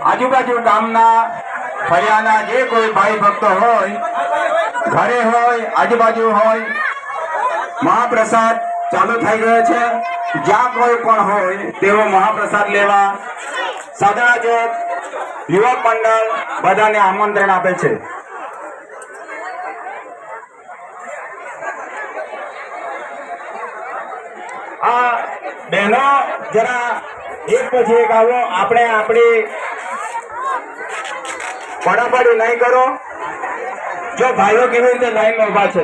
આજુબાજુ ગામના ફળિયાના જે કોઈ ભાઈ ભક્તો હોય, ઘરે હોય, આજુબાજુ હોય, મહાપ્રસાદ ચાલુ થઈ ગયો છે। જ્યાં કોઈ પણ હોય તેઓ મહાપ્રસાદ લેવા સાધના ચોક યુવક મંડળ બધાને આમંત્રણ આપે છે। આ બહેનો જરા એક પછી એક આવો, આપણે આપણી પડાપડી નહીં કરો। જો ભાઈઓ કેવી રીતે લાઈનમાં ઉભા છે।